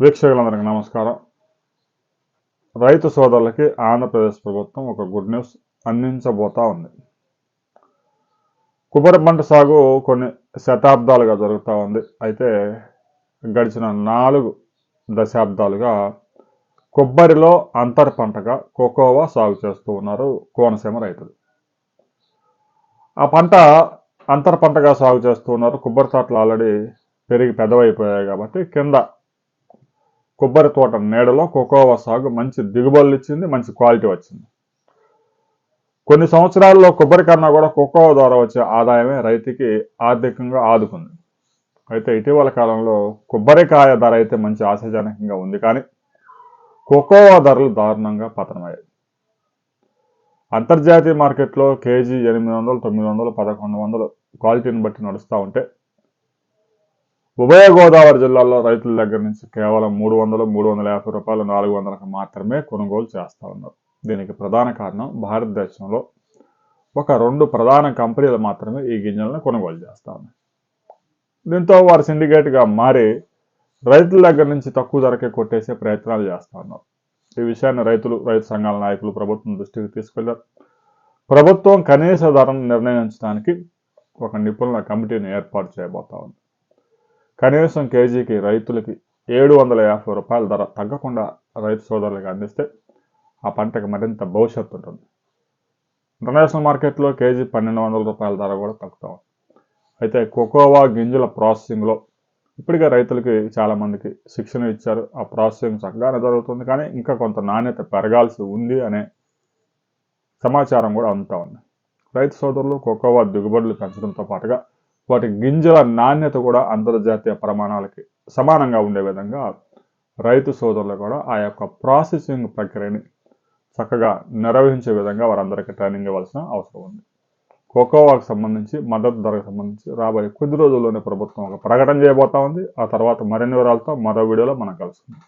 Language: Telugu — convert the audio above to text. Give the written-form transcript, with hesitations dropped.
వీక్షకులందరికీ నమస్కారం. రైతు సోదరులకి ఆంధ్రప్రదేశ్ ప్రభుత్వం ఒక గుడ్ న్యూస్ అందించబోతా ఉంది. కొబ్బరి పంట సాగు కొన్ని శతాబ్దాలుగా జరుగుతూ ఉంది. అయితే గడిచిన 4 దశాబ్దాలుగా కొబ్బరిలో అంతర్ పంటగా కోకోవా సాగు చేస్తూ ఉన్నారు కోనసీమ రైతులు. ఆ పంట అంతర్ పంటగా సాగు చేస్తూ ఉన్నారు. కొబ్బరి తోటలు ఆల్రెడీ పెరిగి పెద్దవైపోయాయి కాబట్టి కింద కొబ్బరి తోట నీడలో కోకోవా సాగు మంచి దిగుబడులు ఇచ్చింది, మంచి క్వాలిటీ వచ్చింది. కొన్ని సంవత్సరాల్లో కొబ్బరి కన్నా కూడా కోకోవా ద్వారా వచ్చే ఆదాయమే రైతుకి ఆర్థికంగా ఆదుకుంది. అయితే ఇటీవల కాలంలో కొబ్బరికాయ ధర అయితే మంచి ఆశాజనకంగా ఉంది, కానీ కోకోవా ధరలు దారుణంగా పతనమయ్యాయి. అంతర్జాతీయ మార్కెట్లో కేజీ 800, 900, 1100 క్వాలిటీని బట్టి నడుస్తూ ఉంటే ఉభయ గోదావరి జిల్లాల్లో రైతుల దగ్గర నుంచి కేవలం 300, 350 రూపాయలు, 400కు మాత్రమే కొనుగోలు చేస్తూ ఉన్నారు. దీనికి ప్రధాన కారణం భారతదేశంలో ఒక 2 ప్రధాన కంపెనీలు మాత్రమే ఈ గింజలను కొనుగోలు చేస్తూ ఉన్నాయి. దీంతో వారు సిండికేట్గా మారి రైతుల దగ్గర నుంచి తక్కువ ధరకే కొట్టేసే ప్రయత్నాలు చేస్తూ ఉన్నారు. ఈ విషయాన్ని రైతు సంఘాల నాయకులు ప్రభుత్వం దృష్టికి తీసుకెళ్లారు. ప్రభుత్వం కనీస ధరను నిర్ణయించడానికి ఒక నిపుణుల కమిటీని ఏర్పాటు చేయబోతా ఉంది. కనీసం కేజీకి రైతులకి 750 రూపాయల ధర తగ్గకుండా రైతు సోదరులకు అందిస్తే ఆ పంటకు మరింత భవిష్యత్తు ఉంటుంది. ఇంటర్నేషనల్ మార్కెట్లో కేజీ 1200 రూపాయల ధర కూడా తగ్గుతూ ఉంది. అయితే కోకోవా గింజల ప్రాసెసింగ్లో ఇప్పటికే రైతులకి చాలామందికి శిక్షణ ఇచ్చారు. ఆ ప్రాసెసింగ్ చక్కగానే జరుగుతుంది, కానీ ఇంకా కొంత నాణ్యత పెరగాల్సి ఉంది అనే సమాచారం కూడా అందుతూ ఉంది. రైతు సోదరులు కోకోవా దిగుబడులు పెంచడంతో పాటుగా వాటి గింజల నాణ్యత కూడా అంతర్జాతీయ ప్రమాణాలకి సమానంగా ఉండే విధంగా రైతు సోదరులు కూడా ఆ యొక్క ప్రాసెసింగ్ ప్రక్రియని చక్కగా నిర్వహించే విధంగా వారందరికీ ట్రైనింగ్ ఇవ్వాల్సిన అవసరం ఉంది. కోకోవాకు సంబంధించి మద్దతు ధరకు సంబంధించి రాబోయే కొద్ది రోజుల్లోనే ప్రభుత్వం ఒక ప్రకటన చేయబోతా ఉంది. ఆ తర్వాత మరిన్ని వివరాలతో మరో వీడియోలో మనం కలుసుకుందాం.